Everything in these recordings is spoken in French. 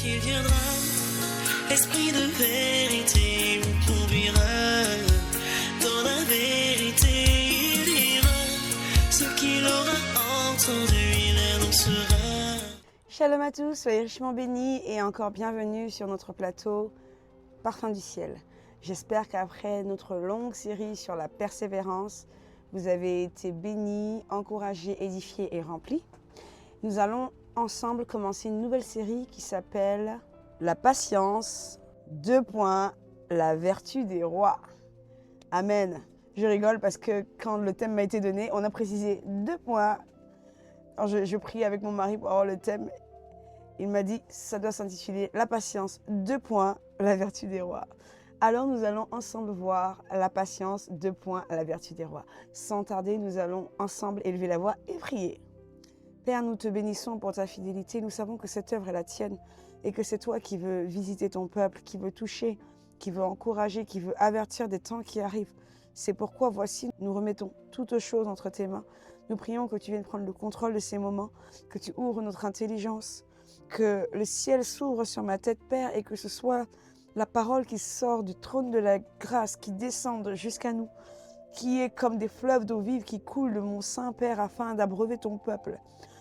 il viendra, esprit de vérité vous conduira dans la vérité, il dira ce qu'il aura entendu, il annoncera. Shalom à tous, soyez richement bénis et encore bienvenue sur notre plateau Parfum du ciel. J'espère qu'après notre longue série sur la persévérance, vous avez été bénis, encouragés, édifiés et remplis. Nous allons ensemble commencer une nouvelle série qui s'appelle La patience, la vertu des rois. Amen. Je rigole parce que quand le thème m'a été donné, on a précisé 2 points. Alors je prie avec mon mari pour avoir le thème. Il m'a dit ça doit s'intituler La patience, la vertu des rois. Alors nous allons ensemble voir la patience, la vertu des rois. Sans tarder, nous allons ensemble élever la voix et prier. Père, nous te bénissons pour ta fidélité. Nous savons que cette œuvre est la tienne et que c'est toi qui veux visiter ton peuple, qui veux toucher, qui veut encourager, qui veut avertir des temps qui arrivent. C'est pourquoi, voici, nous remettons toutes choses entre tes mains. Nous prions que tu viennes prendre le contrôle de ces moments, que tu ouvres notre intelligence, que le ciel s'ouvre sur ma tête, Père, et que ce soit la parole qui sort du trône de la grâce, qui descende jusqu'à nous, qui est comme des fleuves d'eau vive qui coulent de mon sein, Père, afin d'abreuver ton peuple.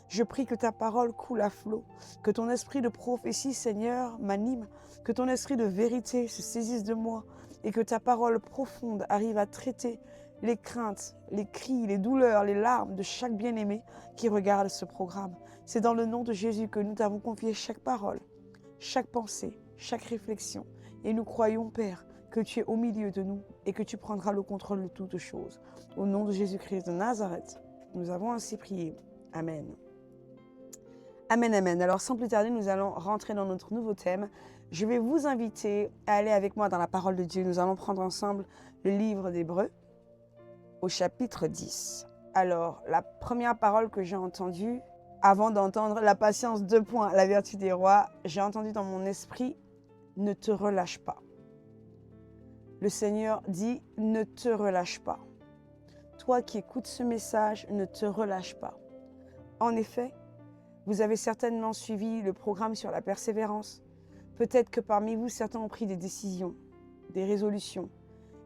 Je prie que ta parole coule à flot, que ton esprit de prophétie, Seigneur, m'anime, que ton esprit de vérité se saisisse de moi et que ta parole profonde arrive à traiter les craintes, les cris, les douleurs, les larmes de chaque bien-aimé qui regarde ce programme. C'est dans le nom de Jésus que nous t'avons confié chaque parole, chaque pensée, chaque réflexion. Et nous croyons, Père, que tu es au milieu de nous et que tu prendras le contrôle de toutes choses. Au nom de Jésus-Christ de Nazareth, nous avons ainsi prié. Amen. Amen, amen. Alors sans plus tarder, nous allons rentrer dans notre nouveau thème. Je vais vous inviter à aller avec moi dans la parole de Dieu. Nous allons prendre ensemble le livre d'Hébreux au chapitre 10. Alors, la première parole que j'ai entendue, avant d'entendre la patience, la vertu des rois, j'ai entendu dans mon esprit, ne te relâche pas. Le Seigneur dit, ne te relâche pas. Toi qui écoutes ce message, ne te relâche pas. En effet, vous avez certainement suivi le programme sur la persévérance. Peut-être que parmi vous, certains ont pris des décisions, des résolutions.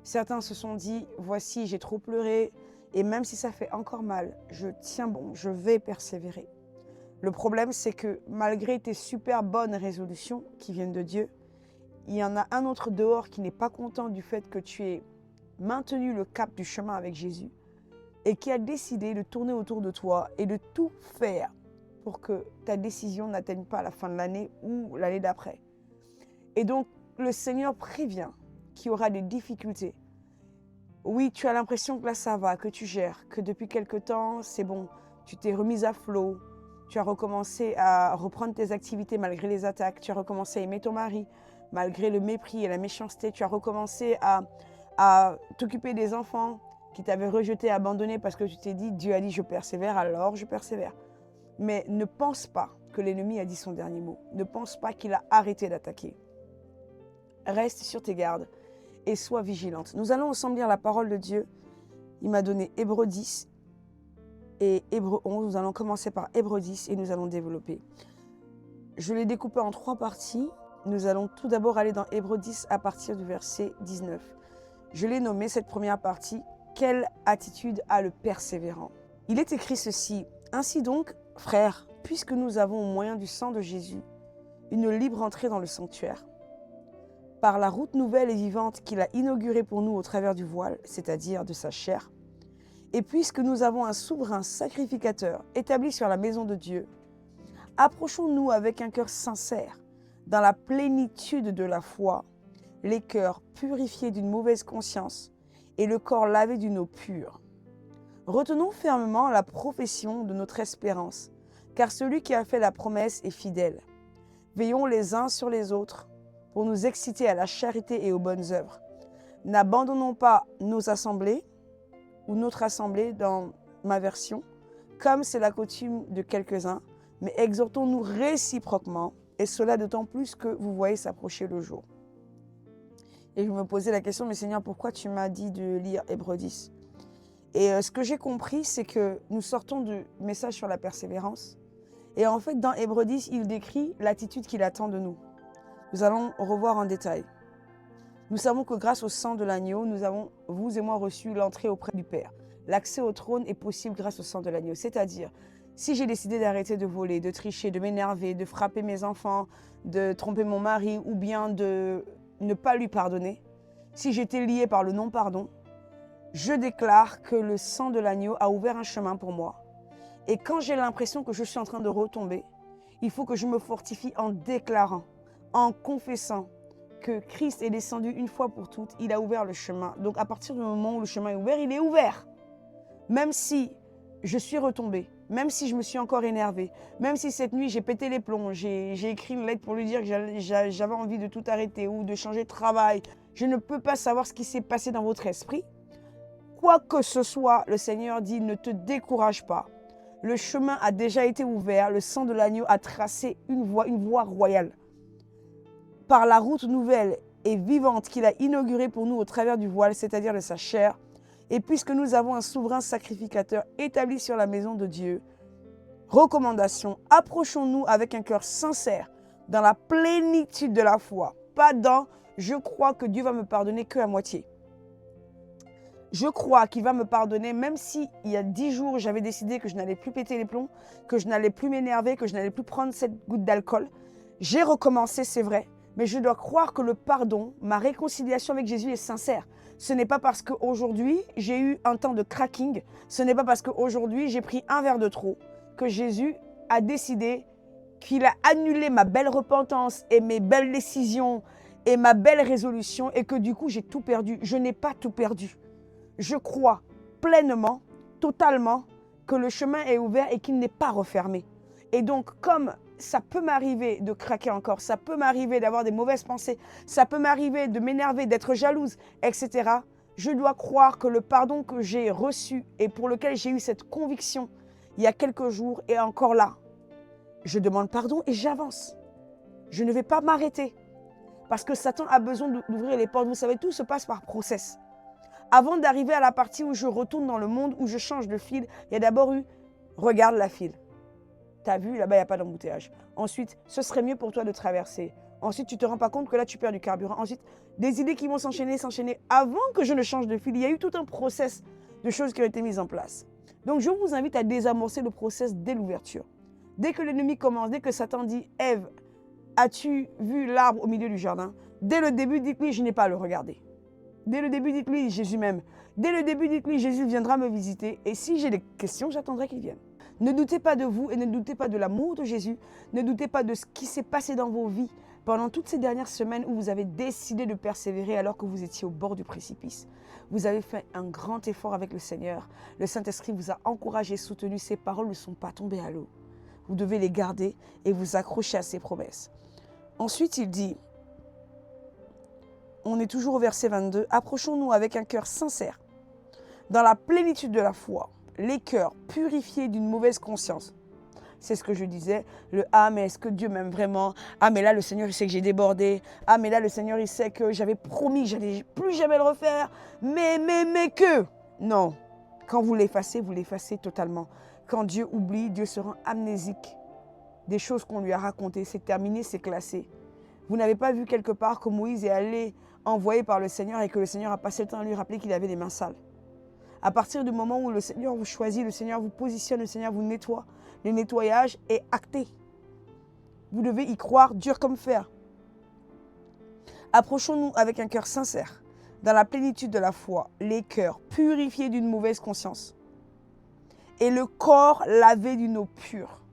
Certains se sont dit, voici, j'ai trop pleuré, et même si ça fait encore mal, je tiens bon, je vais persévérer. Le problème, c'est que malgré tes super bonnes résolutions qui viennent de Dieu, il y en a un autre dehors qui n'est pas content du fait que tu aies maintenu le cap du chemin avec Jésus et qui a décidé de tourner autour de toi et de tout faire pour que ta décision n'atteigne pas la fin de l'année ou l'année d'après. Et donc, le Seigneur prévient qu'il y aura des difficultés. Oui, tu as l'impression que là, ça va, que tu gères, que depuis quelque temps, c'est bon, tu t'es remise à flot, tu as recommencé à reprendre tes activités malgré les attaques, tu as recommencé à aimer ton mari, malgré le mépris et la méchanceté, tu as recommencé à t'occuper des enfants qui t'avaient rejeté, abandonné parce que tu t'es dit, Dieu a dit, je persévère, alors je persévère. Mais ne pense pas que l'ennemi a dit son dernier mot. Ne pense pas qu'il a arrêté d'attaquer. Reste sur tes gardes et sois vigilante. Nous allons ensemble lire la parole de Dieu. Il m'a donné Hébreux 10 et Hébreux 11. Nous allons commencer par Hébreux 10 et nous allons développer. Je l'ai découpé en 3 parties. Nous allons tout d'abord aller dans Hébreux 10 à partir du verset 19. Je l'ai nommé cette première partie, « Quelle attitude a le persévérant ?» Il est écrit ceci, « Ainsi donc, frères, puisque nous avons au moyen du sang de Jésus une libre entrée dans le sanctuaire, par la route nouvelle et vivante qu'il a inaugurée pour nous au travers du voile, c'est-à-dire de sa chair, et puisque nous avons un souverain sacrificateur établi sur la maison de Dieu, approchons-nous avec un cœur sincère, dans la plénitude de la foi, les cœurs purifiés d'une mauvaise conscience et le corps lavé d'une eau pure. Retenons fermement la profession de notre espérance, car celui qui a fait la promesse est fidèle. Veillons les uns sur les autres pour nous exciter à la charité et aux bonnes œuvres. N'abandonnons pas nos assemblées, ou notre assemblée dans ma version, comme c'est la coutume de quelques-uns, mais exhortons-nous réciproquement, et cela d'autant plus que vous voyez s'approcher le jour. Et je me posais la question, mais Seigneur, pourquoi tu m'as dit de lire Hébreux 10 ? Et ce que j'ai compris, c'est que nous sortons du message sur la persévérance. Et en fait, dans Hébreux 10, il décrit l'attitude qu'il attend de nous. Nous allons revoir en détail. Nous savons que grâce au sang de l'agneau, nous avons, vous et moi, reçu l'entrée auprès du Père. L'accès au trône est possible grâce au sang de l'agneau. C'est-à-dire, si j'ai décidé d'arrêter de voler, de tricher, de m'énerver, de frapper mes enfants, de tromper mon mari ou bien de ne pas lui pardonner, si j'étais lié par le non-pardon, je déclare que le sang de l'agneau a ouvert un chemin pour moi. Et quand j'ai l'impression que je suis en train de retomber, il faut que je me fortifie en déclarant, en confessant que Christ est descendu une fois pour toutes, il a ouvert le chemin. Donc à partir du moment où le chemin est ouvert, il est ouvert. Même si je suis retombée, même si je me suis encore énervée, même si cette nuit j'ai pété les plombs, j'ai écrit une lettre pour lui dire que j'avais envie de tout arrêter ou de changer de travail, je ne peux pas savoir ce qui s'est passé dans votre esprit. Quoi que ce soit, le Seigneur dit, ne te décourage pas. Le chemin a déjà été ouvert, le sang de l'agneau a tracé une voie royale. Par la route nouvelle et vivante qu'il a inaugurée pour nous au travers du voile, c'est-à-dire de sa chair, et puisque nous avons un souverain sacrificateur établi sur la maison de Dieu, recommandation, approchons-nous avec un cœur sincère, dans la plénitude de la foi, pas dans « je crois que Dieu va me pardonner que à moitié ». Je crois qu'il va me pardonner, même si il y a 10 jours, j'avais décidé que je n'allais plus péter les plombs, que je n'allais plus m'énerver, que je n'allais plus prendre cette goutte d'alcool. J'ai recommencé, c'est vrai, mais je dois croire que le pardon, ma réconciliation avec Jésus est sincère. Ce n'est pas parce qu'aujourd'hui, j'ai eu un temps de cracking, ce n'est pas parce qu'aujourd'hui, j'ai pris un verre de trop, que Jésus a décidé qu'il a annulé ma belle repentance et mes belles décisions et ma belle résolution et que du coup, j'ai tout perdu. Je n'ai pas tout perdu. Je crois pleinement, totalement, que le chemin est ouvert et qu'il n'est pas refermé. Et donc, comme ça peut m'arriver de craquer encore, ça peut m'arriver d'avoir des mauvaises pensées, ça peut m'arriver de m'énerver, d'être jalouse, etc., je dois croire que le pardon que j'ai reçu et pour lequel j'ai eu cette conviction il y a quelques jours est encore là. Je demande pardon et j'avance. Je ne vais pas m'arrêter parce que Satan a besoin d'ouvrir les portes. Vous savez, tout se passe par process. Avant d'arriver à la partie où je retourne dans le monde, où je change de fil, il y a d'abord eu « regarde la file ». Tu as vu, là-bas, il n'y a pas d'embouteillage. Ensuite, ce serait mieux pour toi de traverser. Ensuite, tu ne te rends pas compte que là, tu perds du carburant. Ensuite, des idées qui vont s'enchaîner. Avant que je ne change de fil, il y a eu tout un process de choses qui ont été mises en place. Donc, je vous invite à désamorcer le process dès l'ouverture. Dès que l'ennemi commence, dès que Satan dit « Ève, as-tu vu l'arbre au milieu du jardin ?» Dès le début, dites-lui « je n'ai pas à le regarder ». Dès le début, dites-lui Jésus m'aime. Dès le début, dites-lui Jésus viendra me visiter. Et si j'ai des questions, j'attendrai qu'il vienne. Ne doutez pas de vous et ne doutez pas de l'amour de Jésus. Ne doutez pas de ce qui s'est passé dans vos vies pendant toutes ces dernières semaines où vous avez décidé de persévérer alors que vous étiez au bord du précipice. Vous avez fait un grand effort avec le Seigneur. Le Saint-Esprit vous a encouragé, soutenu. Ces paroles ne sont pas tombées à l'eau. Vous devez les garder et vous accrocher à ses promesses. Ensuite, il dit... On est toujours au verset 22. Approchons-nous avec un cœur sincère, dans la plénitude de la foi, les cœurs purifiés d'une mauvaise conscience. C'est ce que je disais, le « Ah, mais est-ce que Dieu m'aime vraiment? Ah, mais là, le Seigneur, il sait que j'ai débordé. Ah, mais là, le Seigneur, il sait que j'avais promis, je n'allais plus jamais le refaire. Mais que... » Non, quand vous l'effacez totalement. Quand Dieu oublie, Dieu se rend amnésique. Des choses qu'on lui a racontées, c'est terminé, c'est classé. Vous n'avez pas vu quelque part que Moïse est allé envoyé par le Seigneur et que le Seigneur a passé le temps à lui rappeler qu'il avait les mains sales. À partir du moment où le Seigneur vous choisit, le Seigneur vous positionne, le Seigneur vous nettoie, le nettoyage est acté. Vous devez y croire dur comme fer. Approchons-nous avec un cœur sincère, dans la plénitude de la foi, les cœurs purifiés d'une mauvaise conscience et le corps lavé d'une eau pure.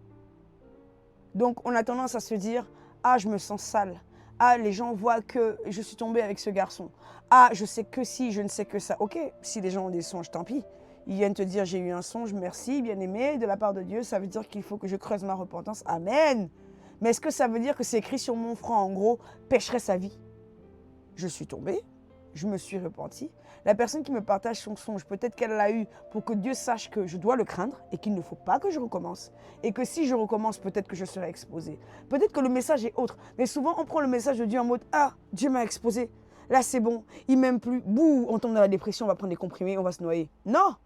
Donc on a tendance à se dire « Ah, je me sens sale ». Ah, les gens voient que je suis tombée avec ce garçon. Ah, je sais que si, je ne sais que ça. Ok, si les gens ont des songes, tant pis. Ils viennent te dire, j'ai eu un songe, merci, bien aimé, de la part de Dieu. Ça veut dire qu'il faut que je creuse ma repentance. Amen. Mais est-ce que ça veut dire que c'est écrit sur mon front, en gros, pêcherait sa vie? Je suis tombée, je me suis repentie. La personne qui me partage son songe, peut-être qu'elle l'a eu pour que Dieu sache que je dois le craindre et qu'il ne faut pas que je recommence. Et que si je recommence, peut-être que je serai exposée. Peut-être que le message est autre. Mais souvent, on prend le message de Dieu en mode « Ah, Dieu m'a exposé. Là, c'est bon. Il m'aime plus. Bouh, on tombe dans la dépression, on va prendre des comprimés, on va se noyer. » Non!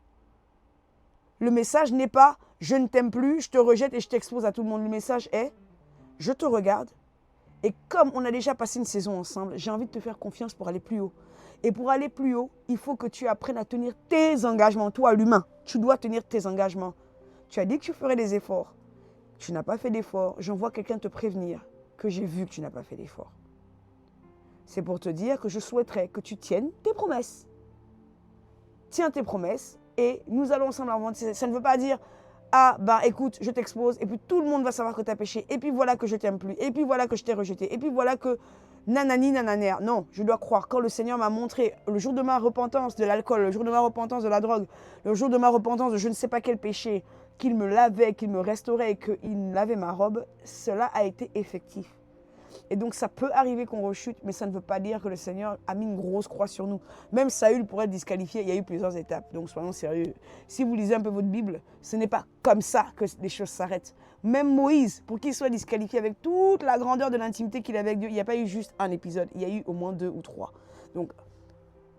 Le message n'est pas « je ne t'aime plus, je te rejette et je t'expose à tout le monde. Le message est, je te regarde et comme on a déjà passé une saison ensemble, j'ai envie de te faire confiance pour aller plus haut. Et pour aller plus haut, il faut que tu apprennes à tenir tes engagements. Toi, l'humain, tu dois tenir tes engagements. Tu as dit que tu ferais des efforts. Tu n'as pas fait d'efforts. J'envoie quelqu'un te prévenir que j'ai vu que tu n'as pas fait d'efforts. C'est pour te dire que je souhaiterais que tu tiennes tes promesses. Tiens tes promesses et nous allons ensemble avancer. Ça ne veut pas dire, ah ben écoute, je t'expose et puis tout le monde va savoir que tu as péché. Et puis voilà que je t'aime plus. Et puis voilà que je t'ai rejeté. Et puis voilà que nanani nananer. Non, je dois croire. Quand le Seigneur m'a montré le jour de ma repentance de l'alcool, le jour de ma repentance de la drogue, le jour de ma repentance de je ne sais pas quel péché, qu'il me lavait, qu'il me restaurait et qu'il lavait ma robe, cela a été effectif. Et donc ça peut arriver qu'on rechute, mais ça ne veut pas dire que le Seigneur a mis une grosse croix sur nous. Même Saül pourrait être disqualifié, il y a eu plusieurs étapes, donc soyons sérieux. Si vous lisez un peu votre Bible, ce n'est pas comme ça que les choses s'arrêtent. Même Moïse, pour qu'il soit disqualifié avec toute la grandeur de l'intimité qu'il avait avec Dieu, il n'y a pas eu juste un épisode, il y a eu au moins 2 ou 3. Donc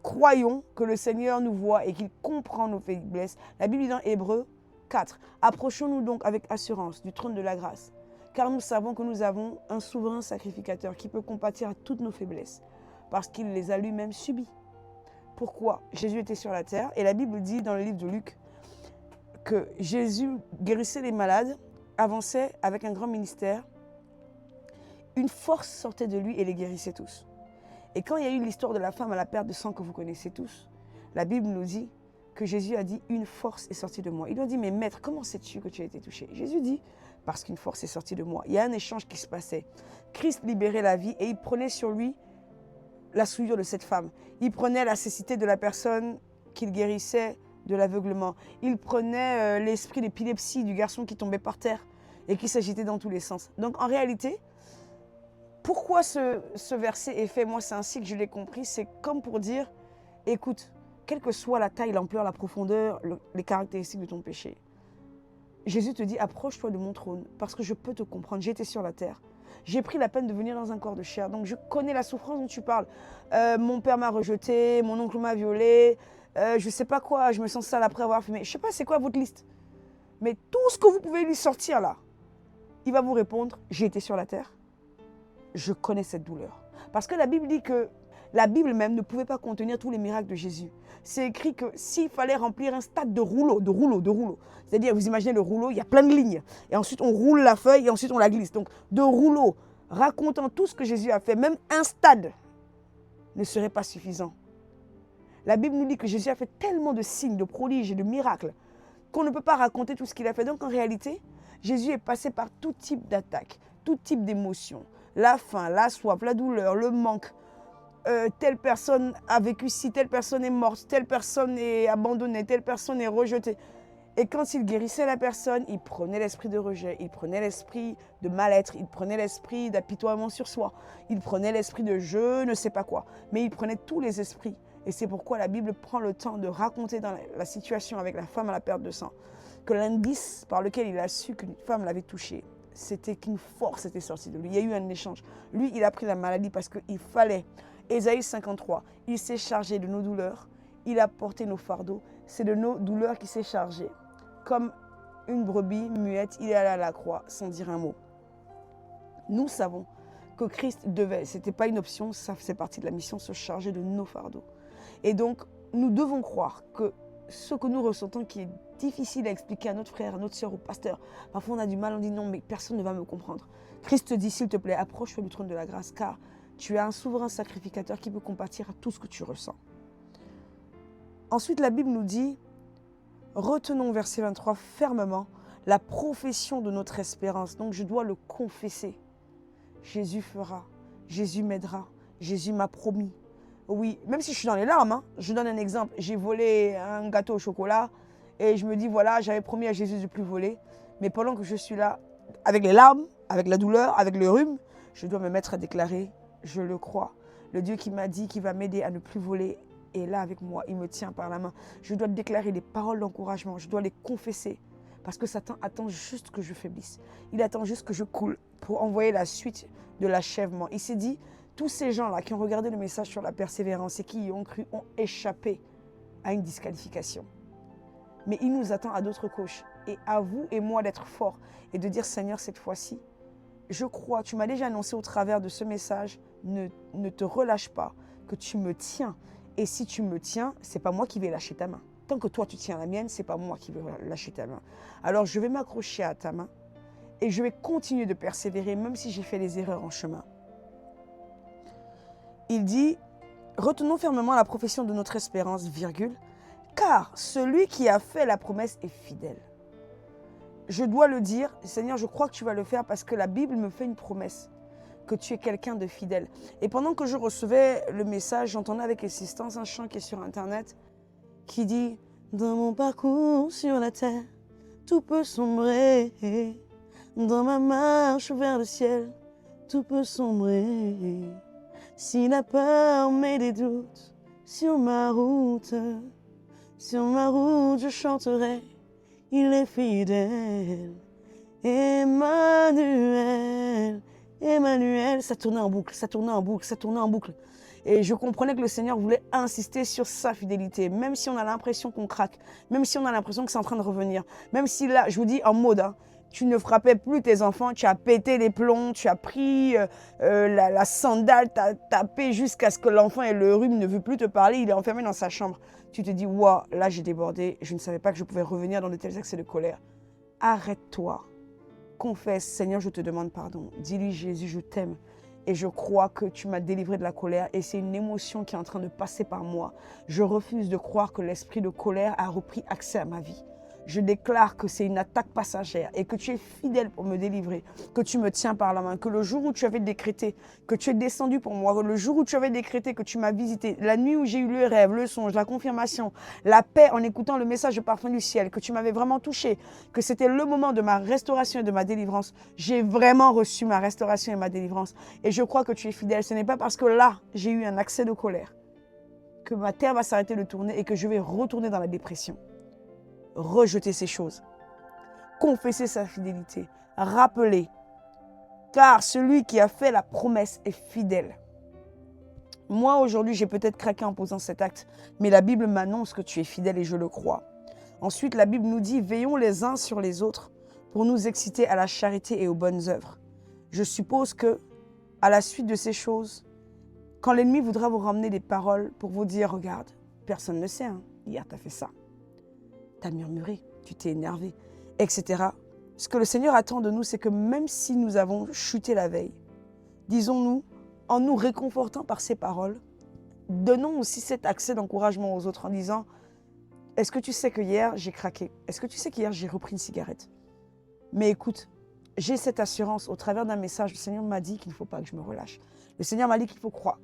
croyons que le Seigneur nous voit et qu'il comprend nos faiblesses. La Bible dit dans Hébreux 4, approchons-nous donc avec assurance du trône de la grâce. Car nous savons que nous avons un souverain sacrificateur qui peut compatir à toutes nos faiblesses, parce qu'il les a lui-même subies. Pourquoi? Jésus était sur la terre, et la Bible dit dans le livre de Luc que Jésus guérissait les malades, avançait avec un grand ministère, une force sortait de lui et les guérissait tous. Et quand il y a eu l'histoire de la femme à la perte de sang que vous connaissez tous, la Bible nous dit que Jésus a dit « une force est sortie de moi ». Il lui a dit « mais maître, comment sais-tu que tu as été touché ?» Jésus dit « parce qu'une force est sortie de moi ». Il y a un échange qui se passait. Christ libérait la vie et il prenait sur lui la souillure de cette femme. Il prenait la cécité de la personne qu'il guérissait de l'aveuglement. Il prenait l'esprit d'épilepsie du garçon qui tombait par terre et qui s'agitait dans tous les sens. Donc en réalité, pourquoi ce verset est fait? Moi, c'est ainsi que je l'ai compris. C'est comme pour dire, écoute, quelle que soit la taille, l'ampleur, la profondeur, les caractéristiques de ton péché, Jésus te dit, approche-toi de mon trône parce que je peux te comprendre. J'ai été sur la terre. J'ai pris la peine de venir dans un corps de chair. Donc je connais la souffrance dont tu parles. Mon père m'a rejeté, mon oncle m'a violé, je ne sais pas quoi, je me sens sale après avoir fumé. Je ne sais pas c'est quoi votre liste. Mais tout ce que vous pouvez lui sortir là, il va vous répondre, j'ai été sur la terre. Je connais cette douleur. Parce que la Bible dit que la Bible même ne pouvait pas contenir tous les miracles de Jésus. C'est écrit que s'il fallait remplir un stade de rouleau, c'est-à-dire, vous imaginez le rouleau, il y a plein de lignes. Et ensuite, on roule la feuille et ensuite, on la glisse. Donc, de rouleau, racontant tout ce que Jésus a fait, même un stade ne serait pas suffisant. La Bible nous dit que Jésus a fait tellement de signes, de prodiges et de miracles qu'on ne peut pas raconter tout ce qu'il a fait. Donc, en réalité, Jésus est passé par tout type d'attaques, tout type d'émotions. La faim, la soif, la douleur, le manque. Telle personne a vécu ci, telle personne est morte, telle personne est abandonnée, telle personne est rejetée. Et quand il guérissait la personne, il prenait l'esprit de rejet, il prenait l'esprit de mal-être, il prenait l'esprit d'apitoiement sur soi, il prenait l'esprit de je ne sais pas quoi. Mais il prenait tous les esprits. Et c'est pourquoi la Bible prend le temps de raconter dans la situation avec la femme à la perte de sang, que l'indice par lequel il a su qu'une femme l'avait touché, c'était qu'une force était sortie de lui. Il y a eu un échange. Lui, il a pris la maladie parce qu'il fallait. Ésaïe 53, il s'est chargé de nos douleurs, il a porté nos fardeaux, c'est de nos douleurs qu'il s'est chargé. Comme une brebis muette, il est allé à la croix sans dire un mot. Nous savons que Christ devait, ce n'était pas une option, ça faisait partie de la mission, se charger de nos fardeaux. Et donc, nous devons croire que ce que nous ressentons qui est difficile à expliquer à notre frère, à notre soeur, au pasteur, parfois on a du mal, on dit non, mais personne ne va me comprendre. Christ te dit, s'il te plaît, approche-toi du trône de la grâce, car tu es un souverain sacrificateur qui peut compatir à tout ce que tu ressens. Ensuite, la Bible nous dit, retenons, verset 23, fermement, la profession de notre espérance. Donc, je dois le confesser. Jésus fera, Jésus m'aidera, Jésus m'a promis. Oui, même si je suis dans les larmes, hein, je donne un exemple. J'ai volé un gâteau au chocolat et je me dis, voilà, j'avais promis à Jésus de ne plus voler. Mais pendant que je suis là, avec les larmes, avec la douleur, avec le rhume, je dois me mettre à déclarer, je le crois. Le Dieu qui m'a dit qu'il va m'aider à ne plus voler est là avec moi. Il me tient par la main. Je dois déclarer des paroles d'encouragement. Je dois les confesser. Parce que Satan attend juste que je faiblisse. Il attend juste que je coule pour envoyer la suite de l'achèvement. Il s'est dit, tous ces gens-là qui ont regardé le message sur la persévérance et qui y ont cru ont échappé à une disqualification. Mais il nous attend à d'autres couches. Et à vous et moi d'être forts et de dire, Seigneur, cette fois-ci, je crois, tu m'as déjà annoncé au travers de ce message, ne te relâche pas, que tu me tiens. Et si tu me tiens, ce n'est pas moi qui vais lâcher ta main. Tant que toi, tu tiens la mienne, ce n'est pas moi qui vais lâcher ta main. Alors, je vais m'accrocher à ta main et je vais continuer de persévérer, même si j'ai fait des erreurs en chemin. Il dit, retenons fermement la profession de notre espérance, virgule, car celui qui a fait la promesse est fidèle. Je dois le dire, Seigneur, je crois que tu vas le faire parce que la Bible me fait une promesse, que tu es quelqu'un de fidèle. Et pendant que je recevais le message, j'entendais avec insistance un chant qui est sur Internet qui dit « Dans mon parcours sur la terre, tout peut sombrer. Dans ma marche vers le ciel, tout peut sombrer. Si la peur met des doutes sur ma route, je chanterai. Il est fidèle, Emmanuel, Emmanuel. » Ça tournait en boucle, ça tournait en boucle, ça tournait en boucle. Et je comprenais que le Seigneur voulait insister sur sa fidélité, même si on a l'impression qu'on craque, même si on a l'impression que c'est en train de revenir, même si là, je vous dis en mode, hein, tu ne frappais plus tes enfants, tu as pété les plombs, tu as pris la sandale, tu as tapé jusqu'à ce que l'enfant ait le rhume, ne veut plus te parler, il est enfermé dans sa chambre. Tu te dis, waouh, là j'ai débordé, je ne savais pas que je pouvais revenir dans de tels accès de colère. Arrête-toi, confesse, Seigneur, je te demande pardon. Dis-lui, Jésus, je t'aime et je crois que tu m'as délivré de la colère et c'est une émotion qui est en train de passer par moi. Je refuse de croire que l'esprit de colère a repris accès à ma vie. Je déclare que c'est une attaque passagère et que tu es fidèle pour me délivrer, que tu me tiens par la main, que le jour où tu avais décrété, que tu es descendu pour moi, le jour où tu avais décrété que tu m'as visité, la nuit où j'ai eu le rêve, le songe, la confirmation, la paix en écoutant le message de parfum du ciel, que tu m'avais vraiment touché, que c'était le moment de ma restauration et de ma délivrance. J'ai vraiment reçu ma restauration et ma délivrance et je crois que tu es fidèle. Ce n'est pas parce que là, j'ai eu un accès de colère que ma terre va s'arrêter de tourner et que je vais retourner dans la dépression. Rejeter ces choses, confesser sa fidélité, rappeler, car celui qui a fait la promesse est fidèle. Moi, aujourd'hui, j'ai peut-être craqué en posant cet acte, mais la Bible m'annonce que tu es fidèle et je le crois. Ensuite, la Bible nous dit, veillons les uns sur les autres pour nous exciter à la charité et aux bonnes œuvres. Je suppose que, à la suite de ces choses, quand l'ennemi voudra vous ramener des paroles pour vous dire, regarde, personne ne sait, hein, hier tu as fait ça. Tu as murmuré, tu t'es énervé, etc. Ce que le Seigneur attend de nous, c'est que même si nous avons chuté la veille, disons-nous, en nous réconfortant par ces paroles, donnons aussi cet accès d'encouragement aux autres en disant, est-ce que tu sais que hier, j'ai craqué? Est-ce que tu sais qu'hier, j'ai repris une cigarette? Mais écoute, j'ai cette assurance au travers d'un message. Le Seigneur m'a dit qu'il ne faut pas que je me relâche. Le Seigneur m'a dit qu'il faut croire,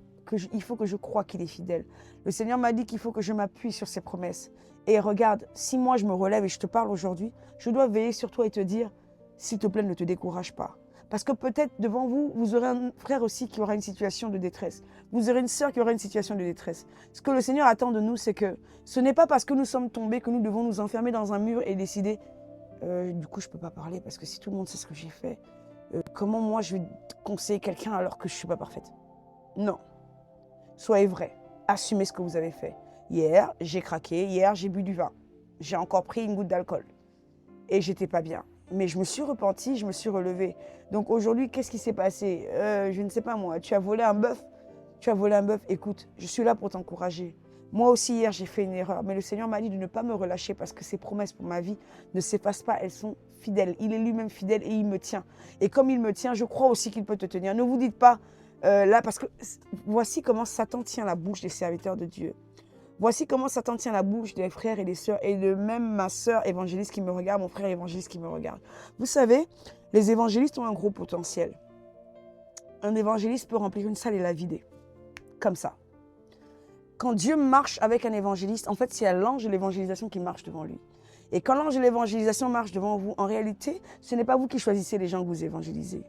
il faut que je croie qu'il est fidèle. Le Seigneur m'a dit qu'il faut que je m'appuie sur ses promesses. Et regarde, si moi je me relève et je te parle aujourd'hui, je dois veiller sur toi et te dire, s'il te plaît, ne te décourage pas. Parce que peut-être devant vous, vous aurez un frère aussi qui aura une situation de détresse. Vous aurez une sœur qui aura une situation de détresse. Ce que le Seigneur attend de nous, c'est que ce n'est pas parce que nous sommes tombés que nous devons nous enfermer dans un mur et décider, du coup je ne peux pas parler parce que si tout le monde sait ce que j'ai fait, comment moi je vais conseiller quelqu'un alors que je ne suis pas parfaite? Non. Soyez vrai. Assumez ce que vous avez fait. Hier, j'ai craqué. Hier, j'ai bu du vin. J'ai encore pris une goutte d'alcool. Et j'étais pas bien. Mais je me suis repentie, je me suis relevée. Donc aujourd'hui, qu'est-ce qui s'est passé? Je ne sais pas moi. Tu as volé un bœuf? Tu as volé un bœuf? Écoute, je suis là pour t'encourager. Moi aussi, hier, j'ai fait une erreur. Mais le Seigneur m'a dit de ne pas me relâcher parce que ses promesses pour ma vie ne s'effacent pas. Elles sont fidèles. Il est lui-même fidèle et il me tient. Et comme il me tient, je crois aussi qu'il peut te tenir. Ne vous dites pas là, parce que voici comment Satan tient la bouche des serviteurs de Dieu. Voici comment Satan tient la bouche des frères et des sœurs et de même ma sœur évangéliste qui me regarde, mon frère évangéliste qui me regarde. Vous savez, les évangélistes ont un gros potentiel. Un évangéliste peut remplir une salle et la vider. Comme ça. Quand Dieu marche avec un évangéliste, en fait, c'est l'ange de l'évangélisation qui marche devant lui. Et quand l'ange de l'évangélisation marche devant vous, en réalité, ce n'est pas vous qui choisissez les gens que vous évangélisez.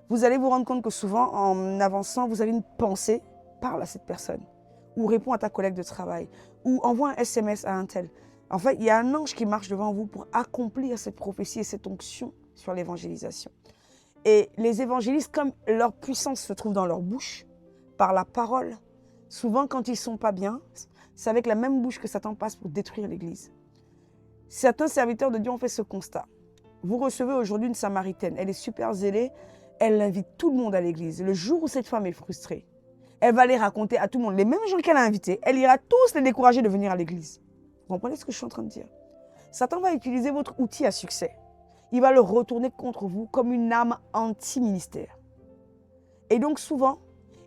Vous allez vous rendre compte que souvent, en avançant, vous avez une pensée, parle à cette personne. Ou réponds à ta collègue de travail, ou envoie un SMS à un tel. En fait, il y a un ange qui marche devant vous pour accomplir cette prophétie et cette onction sur l'évangélisation. Et les évangélistes, comme leur puissance se trouve dans leur bouche, par la parole, souvent quand ils ne sont pas bien, c'est avec la même bouche que Satan passe pour détruire l'Église. Certains serviteurs de Dieu ont fait ce constat. Vous recevez aujourd'hui une Samaritaine, elle est super zélée, elle invite tout le monde à l'église. Le jour où cette femme est frustrée, elle va les raconter à tout le monde, les mêmes gens qu'elle a invités, elle ira tous les décourager de venir à l'église. Vous comprenez ce que je suis en train de dire? Satan va utiliser votre outil à succès. Il va le retourner contre vous comme une arme anti-ministère. Et donc souvent,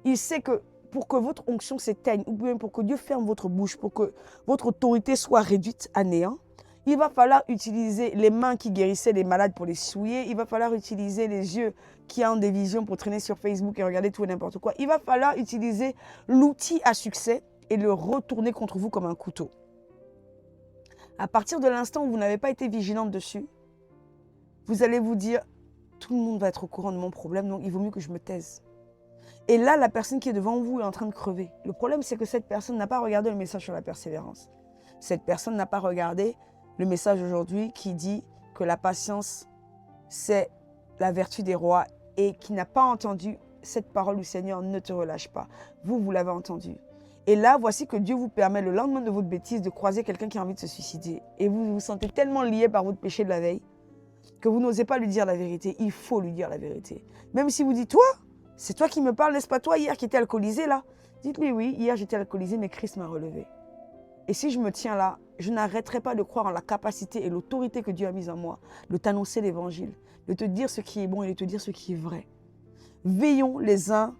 il sait que pour que votre onction s'éteigne, ou bien pour que Dieu ferme votre bouche, pour que votre autorité soit réduite à néant, il va falloir utiliser les mains qui guérissaient les malades pour les souiller. Il va falloir utiliser les yeux qui ont des visions pour traîner sur Facebook et regarder tout et n'importe quoi. Il va falloir utiliser l'outil à succès et le retourner contre vous comme un couteau. À partir de l'instant où vous n'avez pas été vigilante dessus, vous allez vous dire, tout le monde va être au courant de mon problème, donc il vaut mieux que je me taise. Et là, la personne qui est devant vous est en train de crever. Le problème, c'est que cette personne n'a pas regardé le message sur la persévérance. Cette personne n'a pas regardé le message aujourd'hui qui dit que la patience, c'est la vertu des rois et qui n'a pas entendu cette parole du Seigneur, ne te relâche pas. Vous, vous l'avez entendu. Et là, voici que Dieu vous permet, le lendemain de votre bêtise, de croiser quelqu'un qui a envie de se suicider. Et vous vous sentez tellement lié par votre péché de la veille que vous n'osez pas lui dire la vérité. Il faut lui dire la vérité. Même si vous dites, toi, c'est toi qui me parles, n'est-ce pas toi hier qui étais alcoolisé là? Dites-lui, oui, hier j'étais alcoolisé, mais Christ m'a relevé. Et si je me tiens là, je n'arrêterai pas de croire en la capacité et l'autorité que Dieu a mise en moi, de t'annoncer l'évangile, de te dire ce qui est bon et de te dire ce qui est vrai. Veillons les uns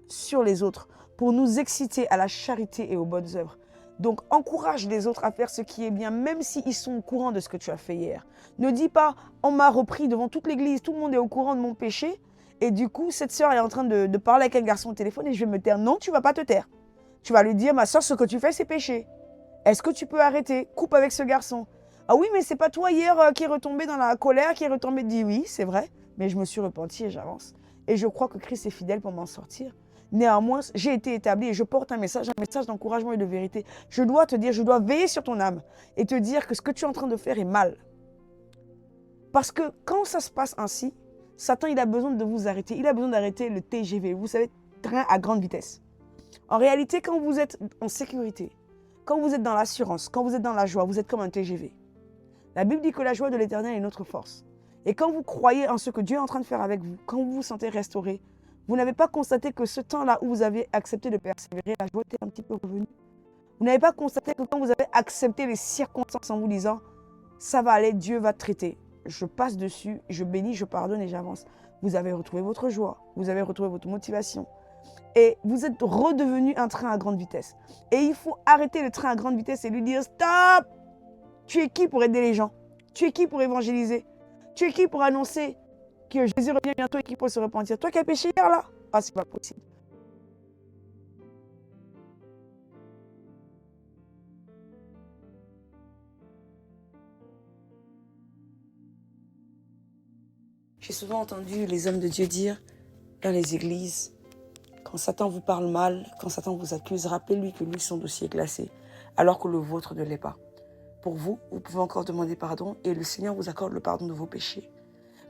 sur les autres pour nous exciter à la charité et aux bonnes œuvres. Donc, encourage les autres à faire ce qui est bien, même s'ils sont au courant de ce que tu as fait hier. Ne dis pas, on m'a repris devant toute l'église, tout le monde est au courant de mon péché, et du coup, cette sœur est en train de parler avec un garçon au téléphone et je vais me taire. Non, tu ne vas pas te taire. Tu vas lui dire, ma sœur, ce que tu fais, c'est péché. Est-ce que tu peux arrêter? Coupe avec ce garçon. Ah oui, mais c'est pas toi hier qui est retombé dans la colère, qui est retombé. Dis oui, c'est vrai, mais je me suis repenti et j'avance. Et je crois que Christ est fidèle pour m'en sortir. Néanmoins, j'ai été établi et je porte un message d'encouragement et de vérité. Je dois te dire, je dois veiller sur ton âme et te dire que ce que tu es en train de faire est mal. Parce que quand ça se passe ainsi, Satan, il a besoin de vous arrêter. Il a besoin d'arrêter le TGV, vous savez, train à grande vitesse. En réalité, quand vous êtes en sécurité, quand vous êtes dans l'assurance, quand vous êtes dans la joie, vous êtes comme un TGV. La Bible dit que la joie de l'Éternel est notre force. Et quand vous croyez en ce que Dieu est en train de faire avec vous, quand vous vous sentez restauré, vous n'avez pas constaté que ce temps-là où vous avez accepté de persévérer, la joie était un petit peu revenue. Vous n'avez pas constaté que quand vous avez accepté les circonstances en vous disant « ça va aller, Dieu va traiter ». Je passe dessus, je bénis, je pardonne et j'avance. Vous avez retrouvé votre joie, vous avez retrouvé votre motivation. Et vous êtes redevenu un train à grande vitesse. Et il faut arrêter le train à grande vitesse et lui dire « Stop ! Tu es qui pour aider les gens? Tu es qui pour évangéliser? Tu es qui pour annoncer que Jésus revient bientôt et qu'il faut se repentir? Toi qui as péché hier là? Ah, c'est pas possible. » J'ai souvent entendu les hommes de Dieu dire dans les églises, quand Satan vous parle mal, quand Satan vous accuse, rappelez-lui que lui, son dossier est glacé, alors que le vôtre ne l'est pas. Pour vous, vous pouvez encore demander pardon et le Seigneur vous accorde le pardon de vos péchés.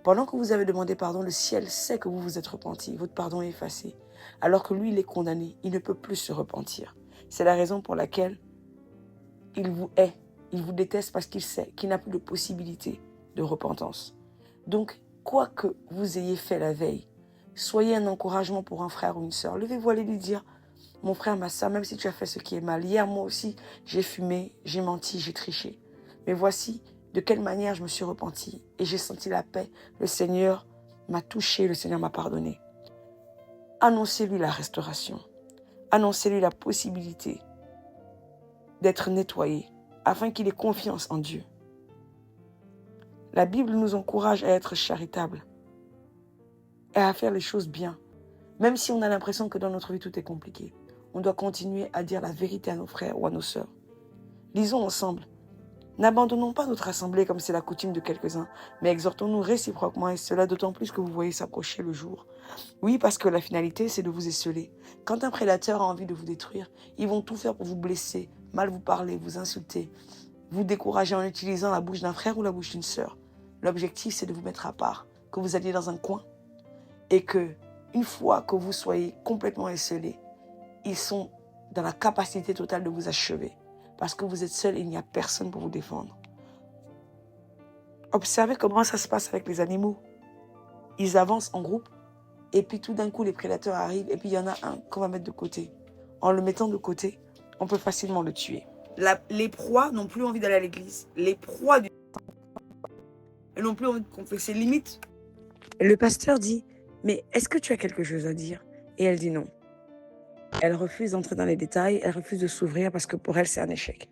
Pendant que vous avez demandé pardon, le ciel sait que vous vous êtes repenti, votre pardon est effacé, alors que lui, il est condamné, il ne peut plus se repentir. C'est la raison pour laquelle il vous hait, il vous déteste parce qu'il sait qu'il n'a plus de possibilité de repentance. Donc, quoi que vous ayez fait la veille, soyez un encouragement pour un frère ou une sœur. Levez-vous, allez lui dire, mon frère, ma sœur, même si tu as fait ce qui est mal, hier moi aussi, j'ai fumé, j'ai menti, j'ai triché. Mais voici de quelle manière je me suis repenti et j'ai senti la paix. Le Seigneur m'a touché, le Seigneur m'a pardonné. Annoncez-lui la restauration. Annoncez-lui la possibilité d'être nettoyé afin qu'il ait confiance en Dieu. La Bible nous encourage à être charitables et à faire les choses bien. Même si on a l'impression que dans notre vie tout est compliqué, on doit continuer à dire la vérité à nos frères ou à nos sœurs. Lisons ensemble. N'abandonnons pas notre assemblée comme c'est la coutume de quelques-uns, mais exhortons-nous réciproquement et cela d'autant plus que vous voyez s'approcher le jour. Oui, parce que la finalité, c'est de vous esseler. Quand un prédateur a envie de vous détruire, ils vont tout faire pour vous blesser, mal vous parler, vous insulter, vous décourager en utilisant la bouche d'un frère ou la bouche d'une sœur. L'objectif, c'est de vous mettre à part, que vous alliez dans un coin et que, une fois que vous soyez complètement esselés, ils sont dans la capacité totale de vous achever. Parce que vous êtes seul et il n'y a personne pour vous défendre. Observez comment ça se passe avec les animaux. Ils avancent en groupe et puis tout d'un coup, les prédateurs arrivent et puis il y en a un qu'on va mettre de côté. En le mettant de côté, on peut facilement le tuer. Les proies n'ont plus envie d'aller à l'église. Les proies elles n'ont plus envie de confesser. Limite, le pasteur dit, mais est-ce que tu as quelque chose à dire? Et elle dit non. Elle refuse d'entrer dans les détails, elle refuse de s'ouvrir parce que pour elle, c'est un échec.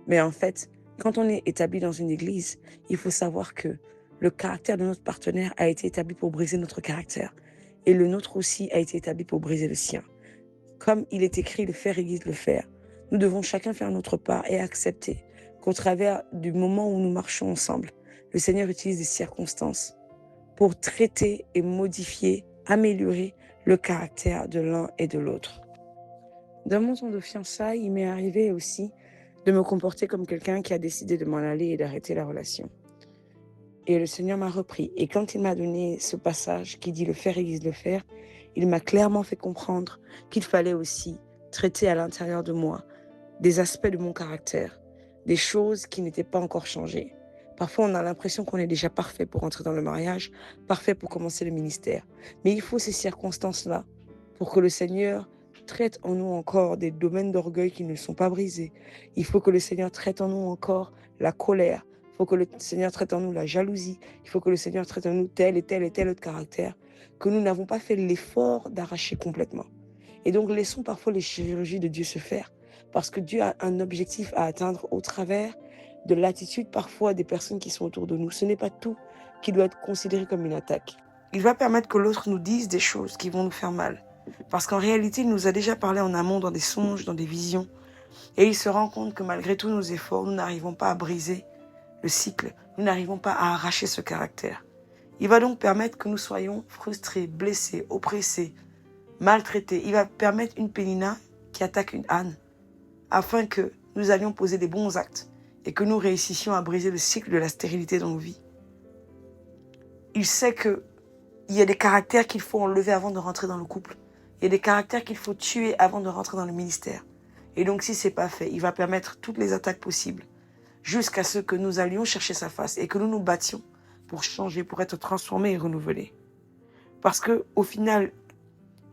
Mais en fait, quand on est établi dans une église, il faut savoir que le caractère de notre partenaire a été établi pour briser notre caractère. Et le nôtre aussi a été établi pour briser le sien. Comme il est écrit, le faire aiguise le faire. Nous devons chacun faire notre part et accepter qu'au travers du moment où nous marchons ensemble, le Seigneur utilise des circonstances pour traiter et modifier, améliorer le caractère de l'un et de l'autre. Dans mon temps de fiançailles, il m'est arrivé aussi de me comporter comme quelqu'un qui a décidé de m'en aller et d'arrêter la relation. Et le Seigneur m'a repris. Et quand il m'a donné ce passage qui dit « le faire aiguise le faire », il m'a clairement fait comprendre qu'il fallait aussi traiter à l'intérieur de moi des aspects de mon caractère, des choses qui n'étaient pas encore changées. Parfois, on a l'impression qu'on est déjà parfait pour entrer dans le mariage, parfait pour commencer le ministère. Mais il faut ces circonstances-là pour que le Seigneur traite en nous encore des domaines d'orgueil qui ne sont pas brisés. Il faut que le Seigneur traite en nous encore la colère. Il faut que le Seigneur traite en nous la jalousie. Il faut que le Seigneur traite en nous tel et tel et tel autre caractère que nous n'avons pas fait l'effort d'arracher complètement. Et donc, laissons parfois les chirurgies de Dieu se faire parce que Dieu a un objectif à atteindre au travers de l'attitude parfois des personnes qui sont autour de nous. Ce n'est pas tout qui doit être considéré comme une attaque. Il va permettre que l'autre nous dise des choses qui vont nous faire mal. Parce qu'en réalité, il nous a déjà parlé en amont dans des songes, dans des visions. Et il se rend compte que malgré tous nos efforts, nous n'arrivons pas à briser le cycle. Nous n'arrivons pas à arracher ce caractère. Il va donc permettre que nous soyons frustrés, blessés, oppressés, maltraités. Il va permettre une Pénina qui attaque une âne afin que nous allions poser des bons actes et que nous réussissions à briser le cycle de la stérilité dans nos vies. Il sait qu'il y a des caractères qu'il faut enlever avant de rentrer dans le couple. Il y a des caractères qu'il faut tuer avant de rentrer dans le ministère. Et donc, si ce n'est pas fait, il va permettre toutes les attaques possibles jusqu'à ce que nous allions chercher sa face et que nous nous battions pour changer, pour être transformés et renouvelés. Parce qu'au final,